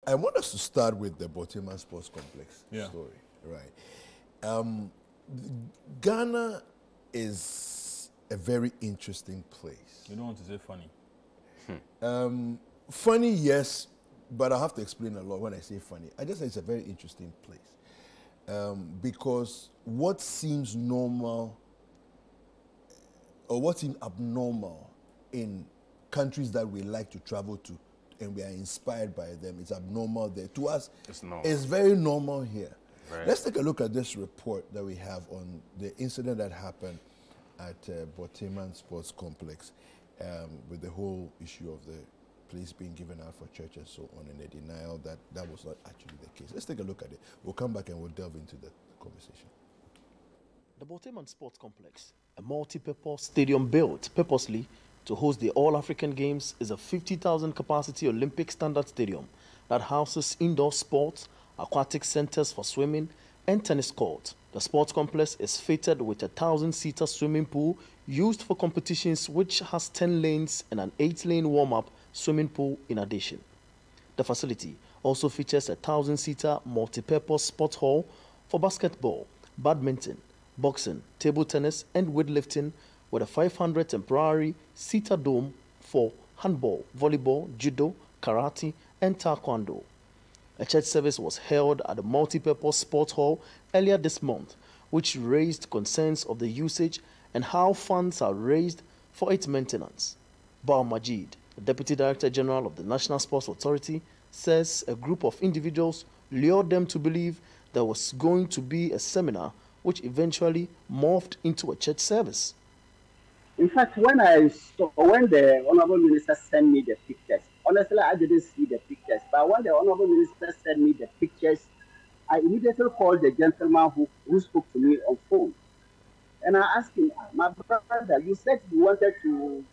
I want us to start with the Borteyman Sports Complex story, right? Ghana is a very interesting place. You don't want to say funny? Funny, yes, but I have to explain a lot when I say funny. I just say it's a very interesting place because what seems normal or what seems abnormal in countries that we like to travel to and we are inspired by them, it's abnormal there. To us, it's very normal here. Right. Let's take a look at this report that we have on the incident that happened at Borteyman Sports Complex with the whole issue of the place being given out for church and so on, and the denial that that was not actually the case. Let's take a look at it. We'll come back and we'll delve into the conversation. The Borteyman Sports Complex, a multi-purpose stadium built purposely to host the All-African Games, is a 50,000 capacity Olympic standard stadium that houses indoor sports, aquatic centers for swimming, and tennis courts. The sports complex is fitted with a 1,000-seater swimming pool used for competitions, which has 10 lanes and an 8-lane warm-up swimming pool in addition. The facility also features a 1,000-seater multi-purpose sports hall for basketball, badminton, boxing, table tennis, and weightlifting, with a 500 temporary seater dome for handball, volleyball, judo, karate, and taekwondo. A church service was held at the multi-purpose sports hall earlier this month, which raised concerns of the usage and how funds are raised for its maintenance. Bao Majid, the Deputy Director General of the National Sports Authority, says a group of individuals lured them to believe there was going to be a seminar, which eventually morphed into a church service. In fact, when the Honorable Minister sent me the pictures, honestly, I didn't see the pictures. But when the Honorable Minister sent me the pictures, I immediately called the gentleman who spoke to me on phone. And I asked him, my brother, you said you wanted to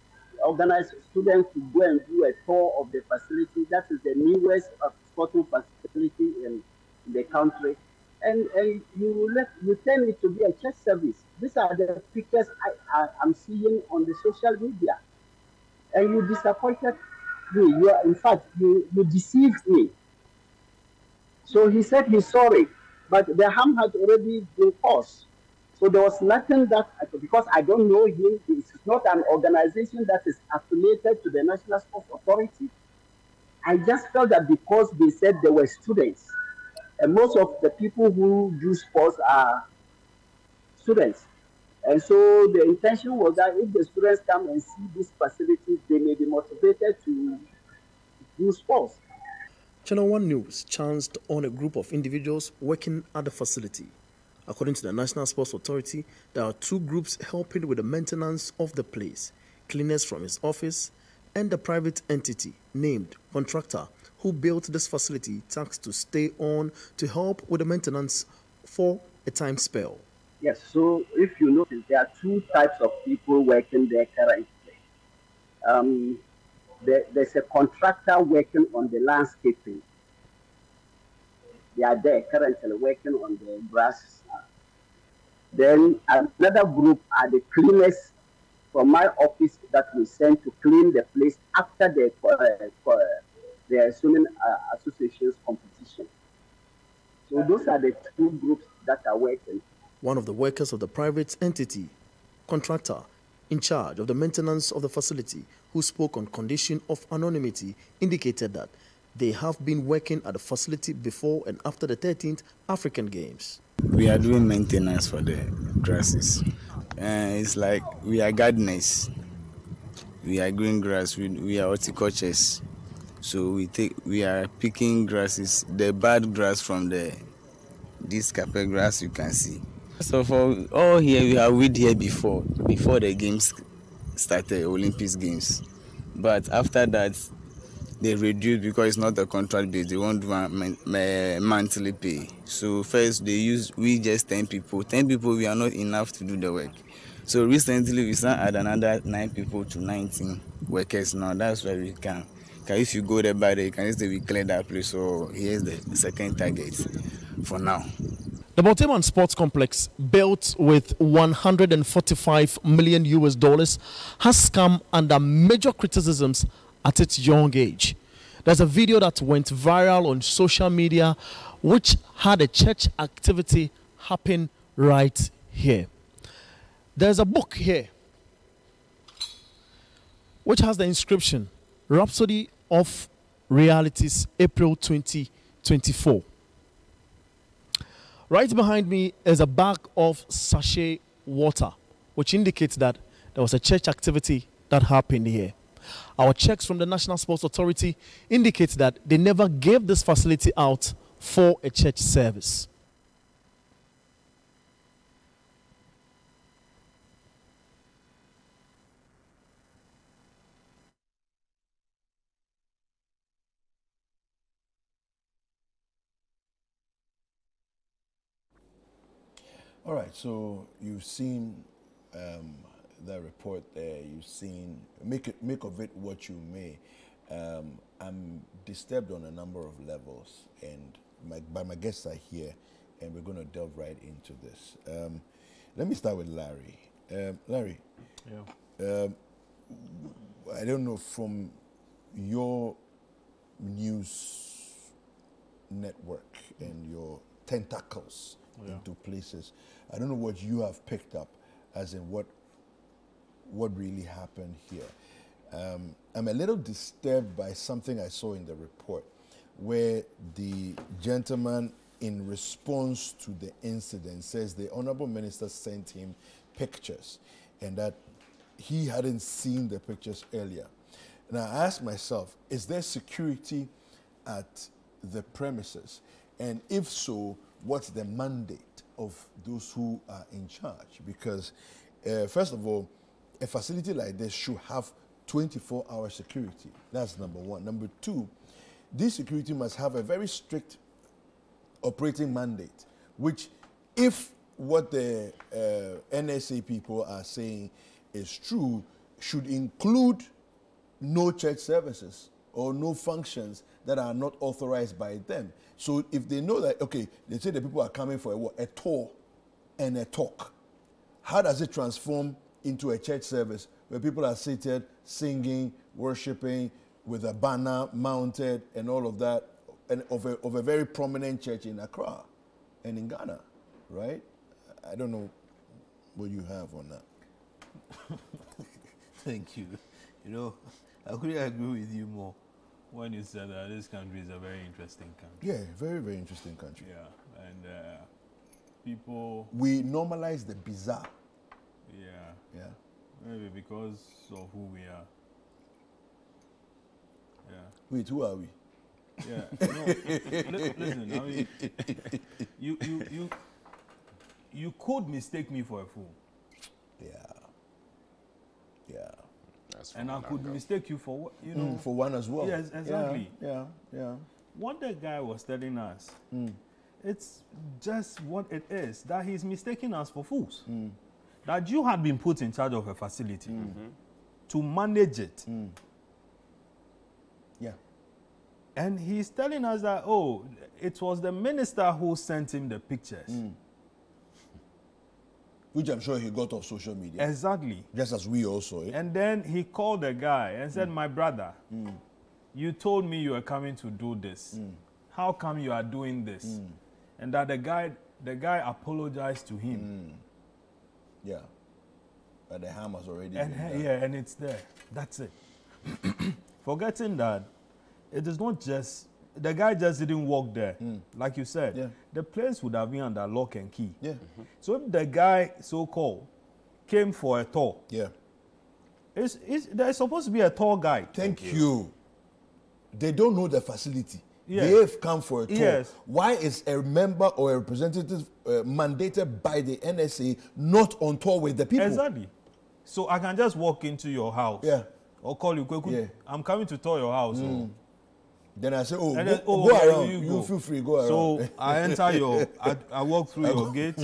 organize students to go and do a tour of the facility. That is the newest sporting facility in the country. And you tell me to be a church service. These are the pictures I'm seeing on the social media. And you disappointed me. In fact, you deceived me. So he said he's sorry, but the harm had already been caused. So there was nothing that, because I don't know him, it's not an organization that is affiliated to the National Sports Authority. I just felt that because they said they were students, and most of the people who do sports are students. And so the intention was that if the students come and see these facilities, they may be motivated to do sports. ChannelOne News chanced on a group of individuals working at the facility. According to the National Sports Authority, there are 2 groups helping with the maintenance of the place: cleaners from his office and the private entity named contractor who built this facility tasked to stay on to help with the maintenance for a time spell. Yes, so if you notice, there are 2 types of people working there currently. There's a contractor working on the landscaping. They are there currently working on the grass. Then another group are the cleaners from my office that we send to clean the place after the swimming association's competition. So those are the 2 groups that are working. One of the workers of the private entity, contractor, in charge of the maintenance of the facility, who spoke on condition of anonymity, indicated that they have been working at the facility before and after the 13th African Games. We are doing maintenance for the grasses. It's like we are gardeners. We are growing grass. We are horticulturists. So we are picking grasses, the bad grass from this carpet grass you can see. So for all here, we have weed here before the games started, Olympics games. But after that, they reduced because it's not a contract base. They won't do a monthly pay. So first we just 10 people. 10 people, we are not enough to do the work. So recently we started add another 9 people to 19 workers now. That's where we can. If you go there by there, you can just say we clear that place. So here's the second target for now. The Borteyman Sports Complex, built with $145 million US, has come under major criticisms at its young age. There's a video that went viral on social media which had a church activity happen right here. There's a book here which has the inscription, Rhapsody of Realities, April 2024. Right behind me is a bag of sachet water, which indicates that there was a church activity that happened here. Our checks from the National Sports Authority indicate that they never gave this facility out for a church service. All right, so you've seen the report there. You've seen, make of it what you may. I'm disturbed on a number of levels, and my guests are here, and we're going to delve right into this. Let me start with Larry. Larry, yeah. I don't know, from your news network and your tentacles into places, I don't know what you have picked up as in what really happened here. I'm a little disturbed by something I saw in the report where the gentleman, in response to the incident, says the Honorable Minister sent him pictures and that he hadn't seen the pictures earlier. And I asked myself, is there security at the premises? And if so, what's the mandate of those who are in charge? Because, first of all, a facility like this should have 24-hour security. That's number one. Number two, this security must have a very strict operating mandate, which, if what the NSA people are saying is true, should include no church services or no functions that are not authorized by them. So if they know that, okay, they say the people are coming for a tour and a talk, how does it transform into a church service where people are seated, singing, worshiping, with a banner mounted and all of that, and of a very prominent church in Accra and in Ghana, right? I don't know what you have on that. Thank you. You know, I couldn't agree with you more when you said that this country is a very interesting country. Yeah, very, very interesting country. Yeah, and people... We normalize the bizarre. Yeah. Yeah. Maybe because of who we are. Yeah. Wait, who are we? Yeah. No, listen, I mean, you could mistake me for a fool. Yeah. Yeah. And I could mistake you for, you know. For one as well. Yes, exactly. Yeah. What the guy was telling us, it's just what it is, that he's mistaking us for fools. That you had been put in charge of a facility to manage it. Yeah. And he's telling us that, oh, it was the minister who sent him the pictures. Which I'm sure he got off social media. Exactly. Just as we also. Eh? And then he called the guy and said, my brother, you told me you were coming to do this. How come you are doing this? And that the guy apologized to him. Yeah. But the harm has already and been done. Yeah, and it's there. That's it. Forgetting that it is not just, the guy just didn't walk there. Like you said, the place would have been under lock and key. Yeah. So if the guy, so-called, came for a tour, there's supposed to be a tour guide. Thank you. They don't know the facility. Yes. They have come for a tour. Yes. Why is a member or a representative mandated by the NSA not on tour with the people? Exactly. So I can just walk into your house. Yeah. Or call you, Kweku, I'm coming to tour your house. Then I say, go okay, around. You feel free, go around. So I enter I walk through your gate,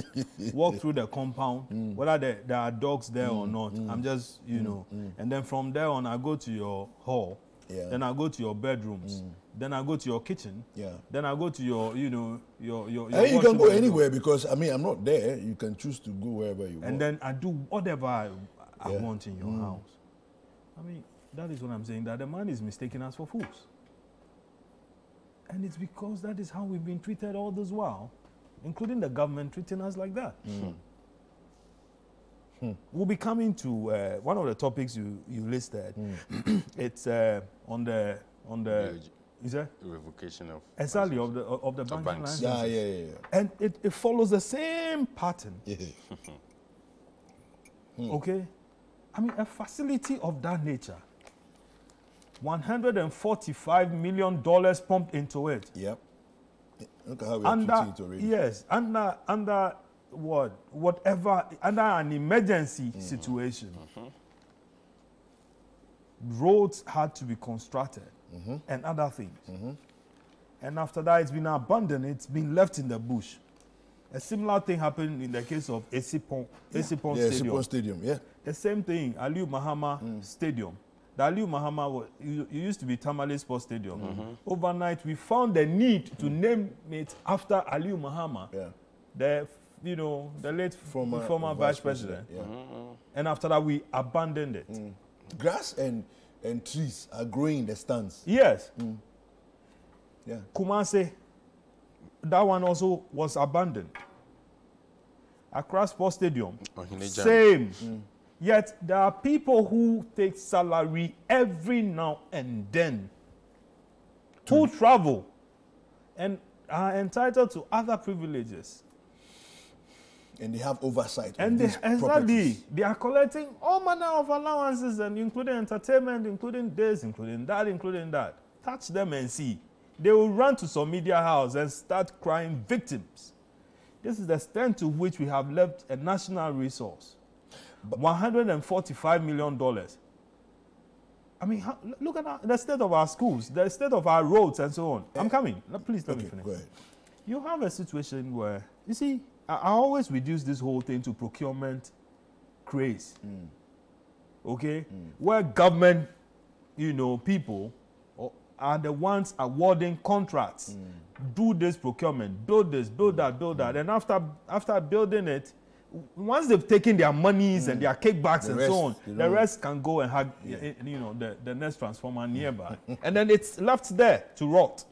walk through the compound, whether there are dogs there or not. I'm just, you know. And then from there on, I go to your hall. Yeah. Then I go to your bedrooms. Then I go to your kitchen. Yeah. Then I go to your, you know, your you can go anywhere because, I mean, I'm not there. You can choose to go wherever you want. And then I do whatever I want in your house. I mean, that is what I'm saying, that the man is mistaking us for fools. And it's because that is how we've been treated all this while, including the government treating us like that. We'll be coming to one of the topics you listed. It's on the is that revocation of exactly of the banking license. Yeah. And it follows the same pattern. Okay, I mean a facility of that nature, $145 million pumped into it. Yep. Look at how we are treating it already. Yes, under whatever, under an emergency situation, roads had to be constructed and other things. And after that, it's been abandoned. It's been left in the bush. A similar thing happened in the case of Esipon Stadium. Yeah. The same thing, Aliu Mahama Stadium. The Aliu Mahama used to be Tamale Sports Stadium. Overnight, we found the need to name it after Aliu Mahama, the late former vice president. And after that, we abandoned it. Grass and trees are growing in the stands. Yes. Yeah. Kumase, that one also was abandoned. Accra Sports Stadium, same. Yet there are people who take salary every now and then, who travel and are entitled to other privileges. And they have oversight. And they are collecting all manner of allowances, and including entertainment, including this, including that. Touch them and see. They will run to some media house and start crying victims. This is the extent to which we have left a national resource. $145 million. I mean, look at the state of our schools, the state of our roads, and so on. I'm coming. Please let me finish. Go ahead. You have a situation where, you see, I always reduce this whole thing to procurement craze. Okay? Where government, people are the ones awarding contracts. Do this procurement, build this, build that. And after building it, once they've taken their monies and their kickbacks and so on, the rest can go and have the next transformer nearby. And then it's left there to rot.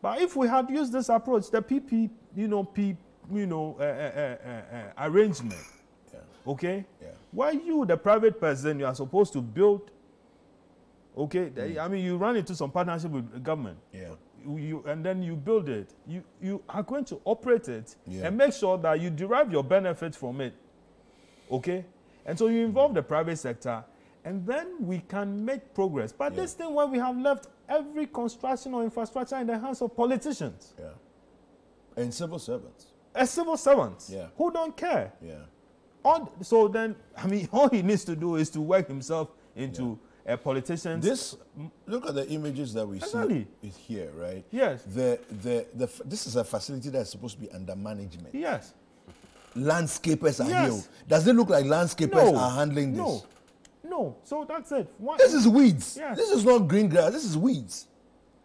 But if we had used this approach, the PP arrangement, okay? Where you, the private person, you are supposed to build, okay? I mean, you run into some partnership with the government. And then you build it. You are going to operate it and make sure that you derive your benefits from it, okay? And so you involve the private sector, and then we can make progress. But this thing where we have left every construction or infrastructure in the hands of politicians. And civil servants. Civil servants who don't care. So then, I mean, all he needs to do is to work himself into a politician. Look at the images that we see here, right? Yes. This is a facility that's supposed to be under management. Yes. Landscapers are here. Does it look like landscapers are handling this? No. So that's it. This is weeds. Yes. This is not green grass. This is weeds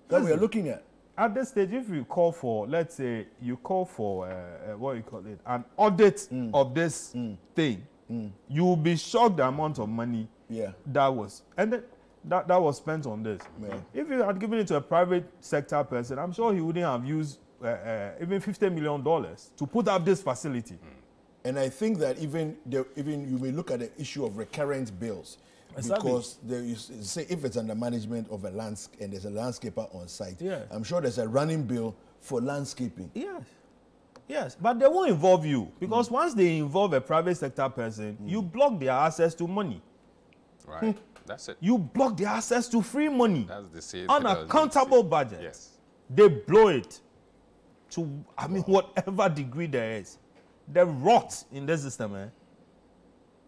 that we are looking at. At this stage, if you call for, let's say, you call for, what you call it, an audit of this thing, you will be shocked the amount of money that was. And that was spent on this. If you had given it to a private sector person, I'm sure he wouldn't have used even $50 million to put up this facility. And I think that even you may look at the issue of recurrent bills. Because say if it's under management of and there's a landscaper on site, I'm sure there's a running bill for landscaping. Yes, but they won't involve you, because once they involve a private sector person, you block their access to money. Right, that's it. You block their access to free money. That's the same. Unaccountable budget. Yes. They blow it to, whatever degree there is. The rot in the system,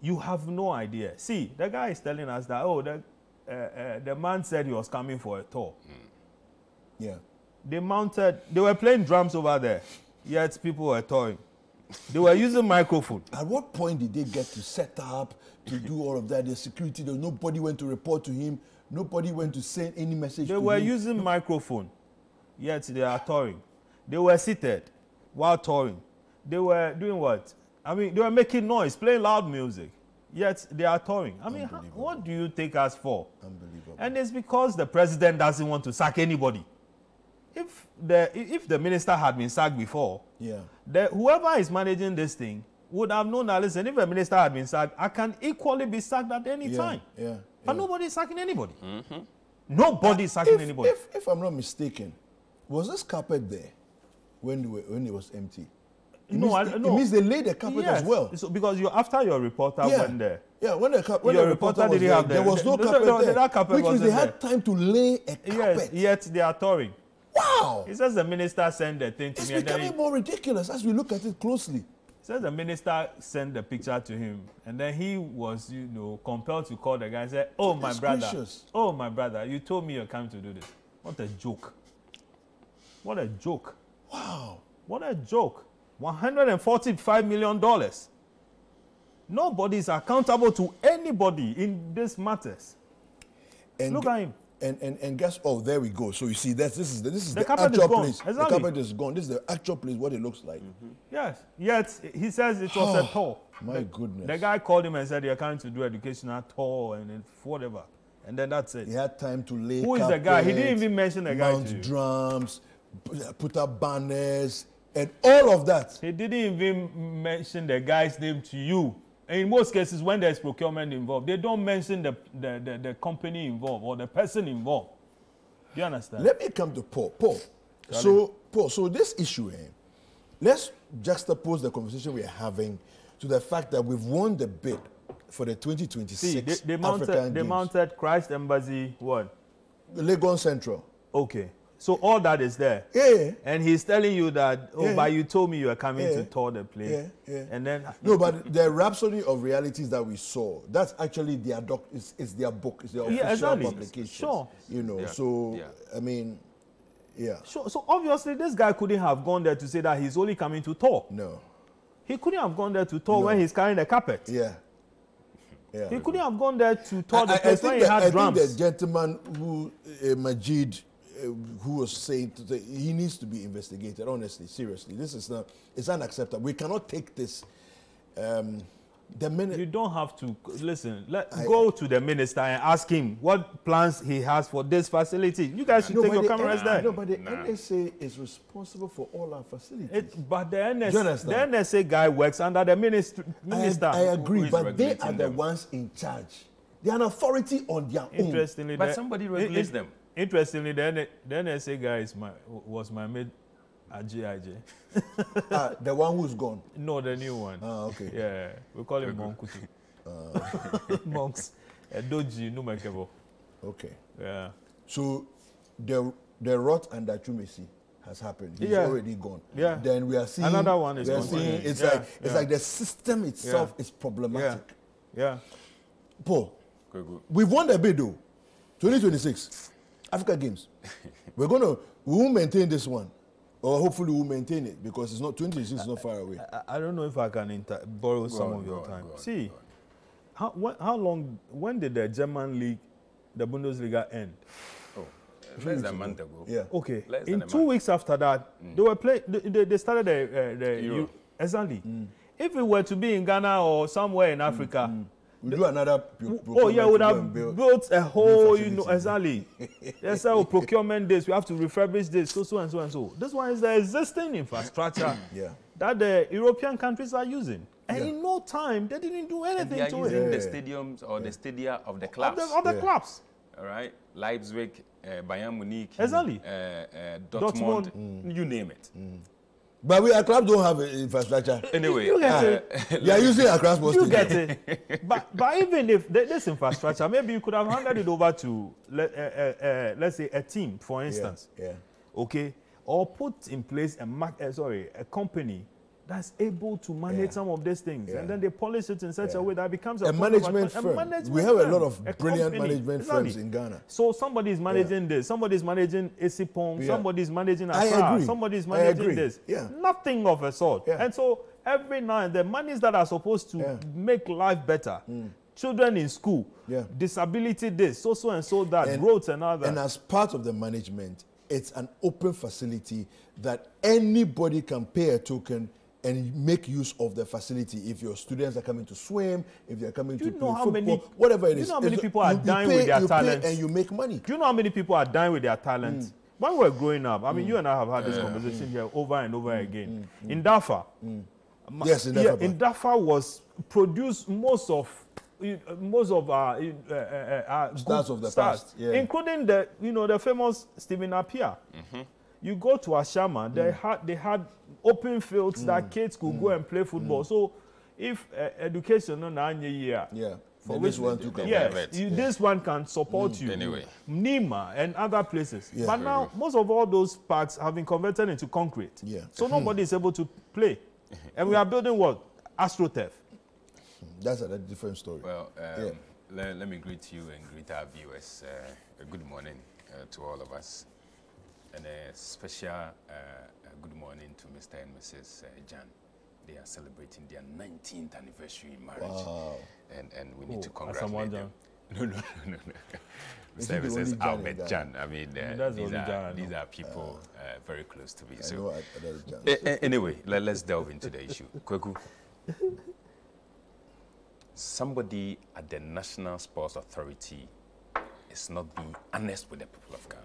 you have no idea. See, the guy is telling us that, the man said he was coming for a tour. They were playing drums over there, yet people were touring. They were using microphone. At what point did they get to set up, to do all of that? The security, nobody went to report to him. Nobody went to send any message to him. They were using microphone, yet they are touring. They were seated while touring. They were doing what? I mean, they were making noise, playing loud music, yet they are touring. I mean, what do you take us for? Unbelievable. And it's because the president doesn't want to sack anybody. if the minister had been sacked before, whoever is managing this thing would have known that, listen, if a minister had been sacked, I can equally be sacked at any time. But nobody's sacking anybody. Nobody's sacking anybody. If I'm not mistaken, was this carpet there when it was empty? It means they laid the carpet as well. So because after your reporter went there. Yeah, when the reporter was there was no carpet there. That carpet which means they had time to lay a carpet. Yet they are touring. Wow! It says the minister sent the thing to me. It's becoming more ridiculous as we look at it closely. Says the minister sent the picture to him, and then he was, compelled to call the guy and say, "Oh, my brother, you told me you're coming to do this." What a joke! What a joke! Wow! What a joke! $145 million. Nobody is accountable to anybody in these matters. And look at him. And guess, there we go. So you see, this is the actual place. Exactly. The carpet is gone. This is the actual place, what it looks like. Yes. Yet he says it was a tour. My goodness. The guy called him and said you're coming to do educational tour and whatever. And then that's it. He had time to lay Who is the guy? He didn't even mention the guy to you. Mount drums, put up banners, and all of that. He didn't even mention the guy's name to you. And in most cases, when there's procurement involved, they don't mention the company involved or the person involved. Do you understand? Let me come to Paul. So this issue, let's juxtapose the conversation we're having to the fact that we've won the bid for the 2026 African Games. They mounted Christ Embassy, what? Legon Central. Okay. So all that is there. Yeah. And he's telling you that, but you told me you were coming to tour the place. Yeah. And then... No, but the rhapsody of realities that we saw, that's actually their it's their book, it's their official publication. Sure. I mean, Sure. So obviously this guy couldn't have gone there to say that he's only coming to tour. No. He couldn't have gone there to tour when he's carrying the carpet. Yeah. He couldn't have gone there to tour the place when he had drums. I think the gentleman who, Majid, who was saying he needs to be investigated, honestly, seriously. This is not, it's unacceptable. We cannot take this. The minute you don't have to listen. Go to the minister and ask him what plans he has for this facility. You guys should take your cameras there. No, but the NSA is responsible for all our facilities. But the NSA guy works under the minister. I agree, but they are the ones in charge. They are an authority on their own. Interestingly, but somebody regulates them. Interestingly, the NSA guy was my mate at GIJ. The one who's gone? No, the new one. Okay. Yeah, we call him Monkutu. Monks. Doji Numekebo. Okay. Yeah. So the rot and the Chumesi has happened. He's already gone. Yeah. Then we are seeing another one is gone. It's like the system itself is problematic. Yeah. Paul, we've won the bid though. 2026 Africa Games. We will maintain this one, or hopefully we'll maintain it because it's not 2026 is not far away. I don't know if I can borrow some of your time. See, how long? When did the German league, the Bundesliga, end? Less than a month ago. Yeah. Okay. In 2 weeks after that, they were playing. They started the Euro. Exactly. If it were to be in Ghana or somewhere in Africa. We do another. We would have built a whole, exactly. There's our procurement this. We have to refurbish this, so and so. This one is the existing infrastructure that the European countries are using. And in no time, they didn't do anything to it. They are using the stadiums or the stadia of the clubs. Of the clubs. All right. Leipzig, Bayern Munich, exactly. Dortmund, you name it. But our clubs don't have infrastructure. Anyway, you get it. They are using our clubs mostly. You get it. But even if this infrastructure, maybe you could have handed it over to, let's say, a team, for instance. Yeah. Okay? Or put in place a company that's able to manage some of these things. And then they polish it in such a way that it becomes a management firm. We have a lot of brilliant management firms in Ghana. So somebody is managing this. Somebody is managing Isipong. Somebody is managing Accra. Somebody is managing this. Nothing of a sort. And so every now and then, monies that are supposed to make life better, children in school, disability this, so and so that, roads and other. And as part of the management, it's an open facility that anybody can pay a token and make use of the facility. If your students are coming to swim, if they're coming to play football, whatever it is. Do you know how many people are dying with their talent? And you make money. Do you know how many people are dying with their talent? when we were growing up, I mean, you and I have had this conversation here over and over again. In Dafa, yes, in Dafa was produced most of our stars of the past, including the famous Stephen Appiah. You go to Ashama, they had open fields that kids could go and play football. So if education on for this one to come. This one can support you. Anyway. Nima and other places. But now most of all those parks have been converted into concrete. So nobody is able to play. And we are building what? AstroTurf. That's a different story. Well, let me greet you and greet our viewers. Good morning to all of us. And a special good morning to Mr. and Mrs. Jan. They are celebrating their 19th anniversary in marriage. Wow. And we need to congratulate them. No. Mr. and Mrs. Albert Jan. I mean, these are people very close to me. So, anyway, let's delve into the issue. Kweku, somebody at the National Sports Authority is not being honest with the people of Ghana.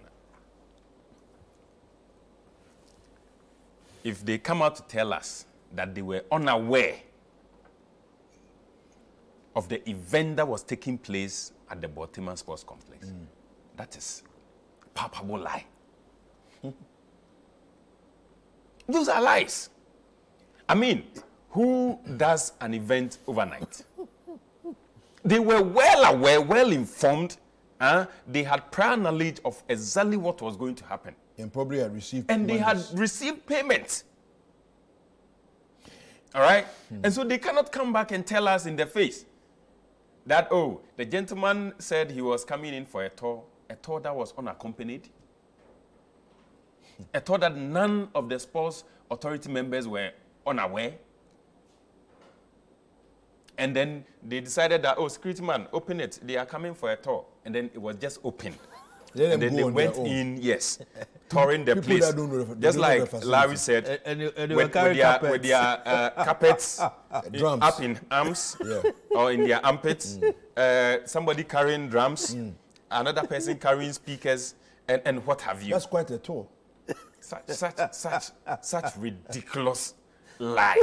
If they come out to tell us that they were unaware of the event that was taking place at the Borteyman Sports Complex, that is a palpable lie. Those are lies. I mean, who does an event overnight? They were well aware, well informed. They had prior knowledge of exactly what was going to happen. And probably had received and they had received payment. All right? And so they cannot come back and tell us in the face that, oh, the gentleman said he was coming in for a tour that was unaccompanied, a tour that none of the sports authority members were unaware. And then they decided that, oh, security man, open it. They are coming for a tour. And then it was just opened. And then they went in, touring the place. Just like Larry said, with their carpets up in arms or in their armpits, somebody carrying drums, another person carrying speakers, and what have you. That's quite a tour. Such ridiculous lie.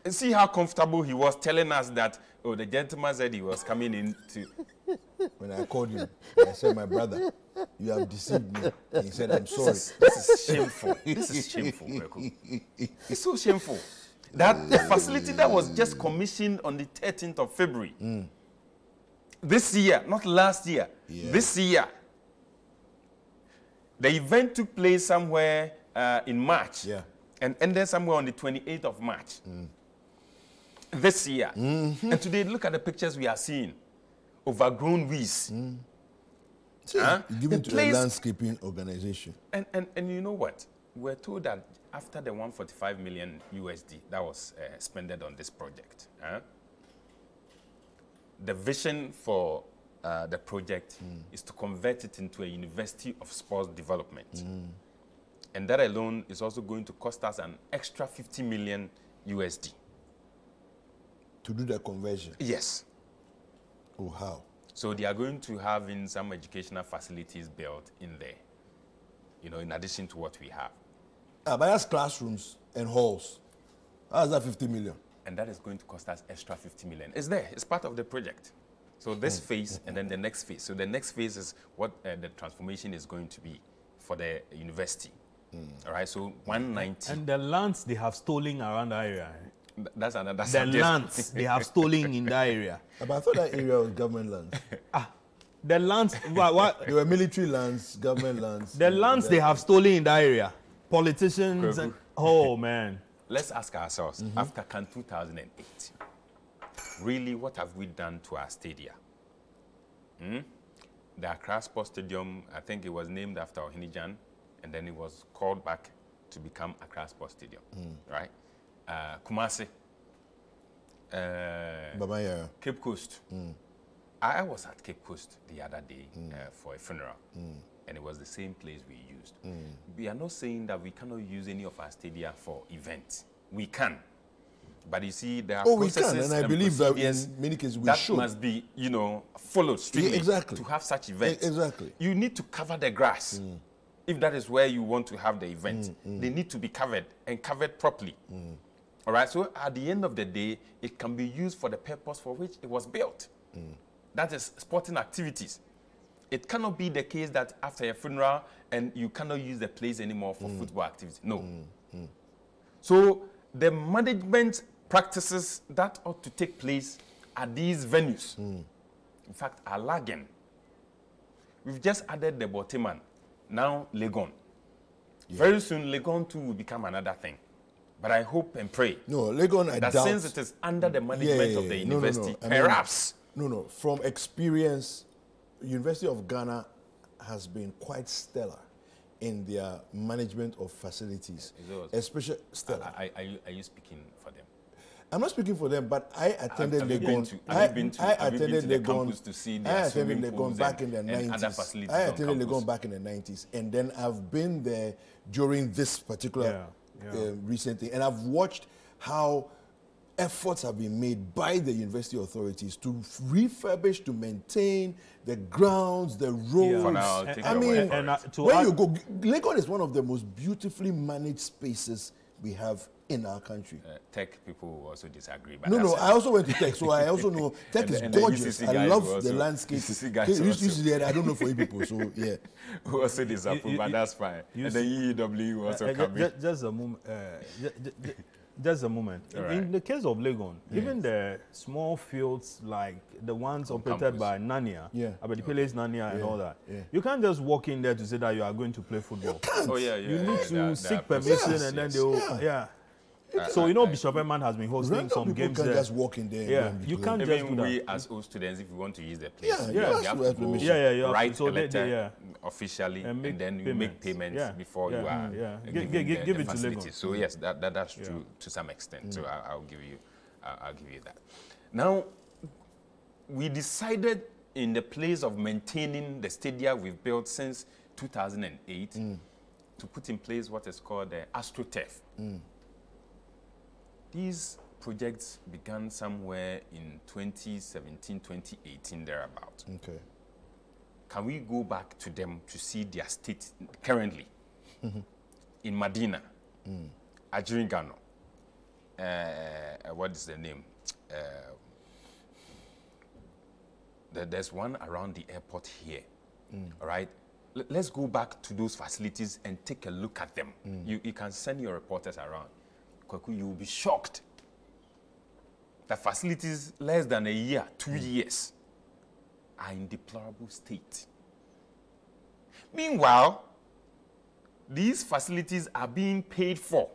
See how comfortable he was telling us that, oh, the gentleman said he was coming in to... When I called him, I said, my brother, you have deceived me. And he said, I'm sorry. This is shameful. This is shameful. It's so shameful that the facility that was just commissioned on the 13th of February, this year, not last year, this year, the event took place somewhere in March and ended somewhere on the 28th of March this year. And today, look at the pictures we are seeing. Overgrown weeds. Given to a landscaping organization. And you know what? We're told that after the 145 million USD that was spent on this project, the vision for the project is to convert it into a university of sports development. And that alone is also going to cost us an extra 50 million USD. To do the conversion? Yes. Oh, how? So they are going to have in some educational facilities built in there, in addition to what we have. But that's classrooms and halls. How's that 50 million? And that is going to cost us extra 50 million. It's there. It's part of the project. So this phase and then the next phase. So the next phase is what the transformation is going to be for the university. All right, so 190. And the lands they have stolen around the area. That's another subject. The lands they have stolen in that area. But I thought that area was government lands. The lands, what? They were military lands, government lands. The lands they have stolen in that area. Politicians and, oh man. Let's ask ourselves, after CAN 2008, really what have we done to our stadia? The Accra Sports Stadium, I think it was named after Ohinijan, and then it was called back to become Accra Sports Stadium, right? Kumasi, Cape Coast. I was at Cape Coast the other day for a funeral, and it was the same place we used. We are not saying that we cannot use any of our stadia for events. We can. But you see, there are we processes can, and I believe that in many cases we should. That must be, followed strictly to have such events. Exactly. You need to cover the grass. If that is where you want to have the event, they need to be covered and covered properly. All right, so at the end of the day, it can be used for the purpose for which it was built. That is sporting activities. It cannot be the case that after a funeral and you cannot use the place anymore for football activity. No. So the management practices that ought to take place at these venues, in fact, are lagging. We've just added the Borteyman, now Legon. Very soon, Legon too will become another thing. But I hope and pray that since it is under the management of the university, perhaps. From experience, University of Ghana has been quite stellar in their management of facilities, especially stellar. Are you speaking for them? I'm not speaking for them, but I attended Legon. I attended Legon back in the 90s. I attended Legon back in the 90s, and then I've been there during this particular recent thing, and I've watched how efforts have been made by the university authorities to refurbish, to maintain the grounds, the roads. When you go, Legon is one of the most beautifully managed spaces we have in our country. Tech people also disagree. But I also went to Tech, so I also know Tech is gorgeous. I love the landscape. I don't know for you people, so yeah. Who also disapprove, but that's fine. And the EEW also come Just a moment. Just a moment. Right. In the case of Legon, even the small fields like the ones operated by Nania, Abedipeles Nania and all that, you can't just walk in there to say that you are going to play football. You need to seek permission and then they will, so Bishop Eman has been hosting some games there. You can't just walk in there. You can't just do that. We as old students, if we want to use the place, you have to permission. Write a letter officially, and then you make payments before you are give it to facility. So yes, that's true to some extent. So I'll give you that. Now, we decided in the place of maintaining the stadium we've built since 2008 to put in place what is called the AstroTurf. These projects began somewhere in 2017, 2018, thereabout. Okay. Can we go back to them to see their state currently? In Medina, Ajiringano, what is the name? There's one around the airport here, all right? Let's go back to those facilities and take a look at them. You can send your reporters around. You will be shocked. The facilities less than a year, 2 years, are in deplorable state. Meanwhile, these facilities are being paid for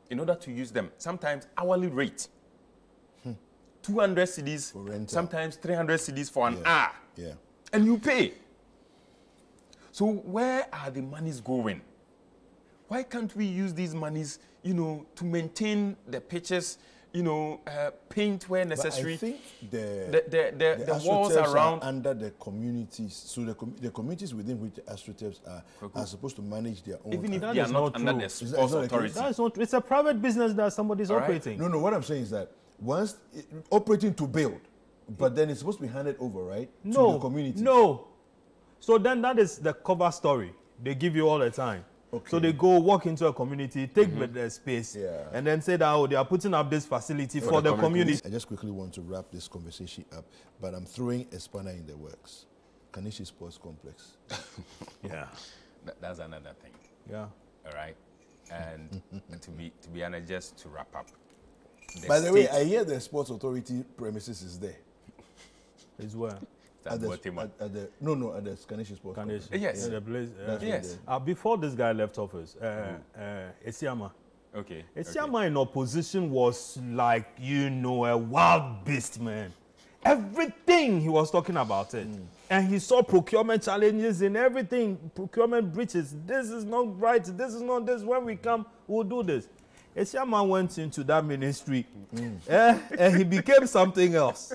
in order to use them. Sometimes hourly rate. 200 cedis, for rental. Sometimes 300 cedis for an hour. And you pay. So where are the monies going? Why can't we use these monies, to maintain the pitches, paint where necessary? But I think the walls around are under the communities. So the communities within which the AstroTurfs are supposed to manage their own. Even if they are not under the sports authority. That's not. It's a private business that somebody's operating. No. What I'm saying is that once operating to build, but then it's supposed to be handed over, right? To the community. No. So then that is the cover story they give you all the time. Okay. So they go walk into a community, take the space, and then say that, they are putting up this facility for the community. I just quickly want to wrap this conversation up, but I'm throwing a spanner in the works. Borteyman Sports Complex. That's another thing. All right. And to be honest, just to wrap up. By the way, I hear the sports authority premises is there. Is where? At the Borteyman Sports Complex. Yes. The place, yes. Before this guy left office, Esiama. Okay. Esiama in opposition was like, a wild beast, man. Everything he was talking about it. And he saw procurement challenges in everything, procurement breaches. This is not right. This is not this. When we come, we'll do this. Esiama went into that ministry and he became something else.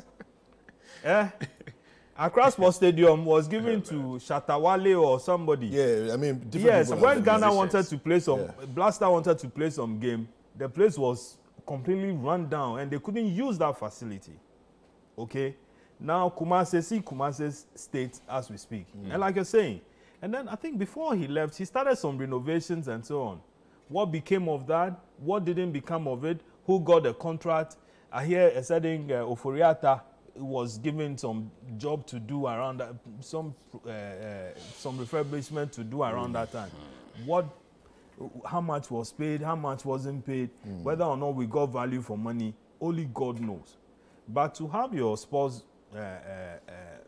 Accra Sports Stadium was given to Shatawale or somebody. Different when Ghana wanted to play some, Blaster wanted to play some game, the place was completely run down, and they couldn't use that facility. Okay? Now, Kumasi State as we speak. And like you're saying, and then I think before he left, he started some renovations and so on. What became of that? What didn't become of it? Who got the contract? I hear a certain Oforiata was given some job to do around that, some refurbishment to do around that time. How much was paid? How much wasn't paid? Whether or not we got value for money, only God knows. But to have your sports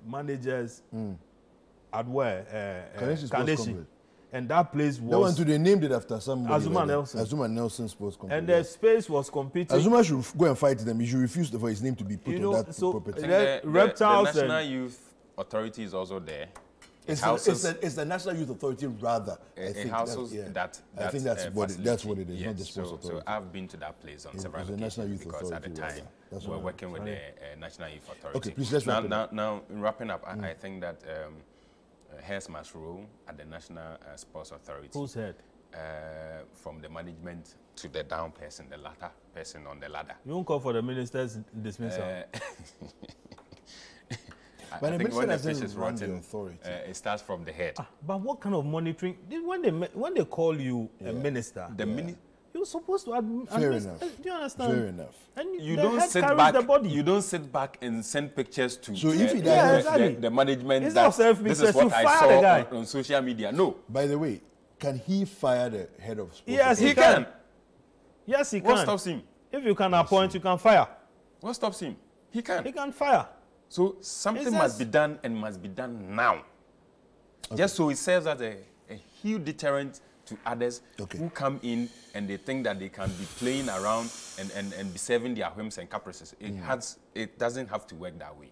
managers at where Kaneshi, and that place was. They named it after somebody. Azuma Nelson. Azuma Nelson Sports Complex. And the space was competing. Azuma should go and fight them. He should refuse for his name to be put on that property. The National Youth Authority is also there. It's the National Youth Authority, rather. It houses that. I think that's what it is, not the Sports Authority. So I've been to that place on several occasions because at the time we're working with the National Youth Authority. Okay, please let's wrap it up. Now, in wrapping up, I think that heads must rule at the National Sports Authority. Who's head? From the management to the down person, the latter person on the ladder. You won't call for the minister's dismissal. But I think when the fish is run the rotten, authority. it starts from the head. But what kind of monitoring? When they call you a minister, you're supposed to Fair enough. Do you understand? Fair enough. And You the don't head sit carries back. the body. You don't sit back and send pictures to So if he doesn't- the management. It's That not self-made, this is so what I fire saw the guy. on social media. No. By the way, can he fire the head of sports? Yes, He authority? can. Yes, he What can. stops him? If you can appoint, you can fire. What stops him? He can. He can fire. So something It's must just- be done and must be done now. Just so it serves as a huge deterrent to others who come in and they think that they can be playing around and be serving their whims and caprices. It doesn't have to work that way.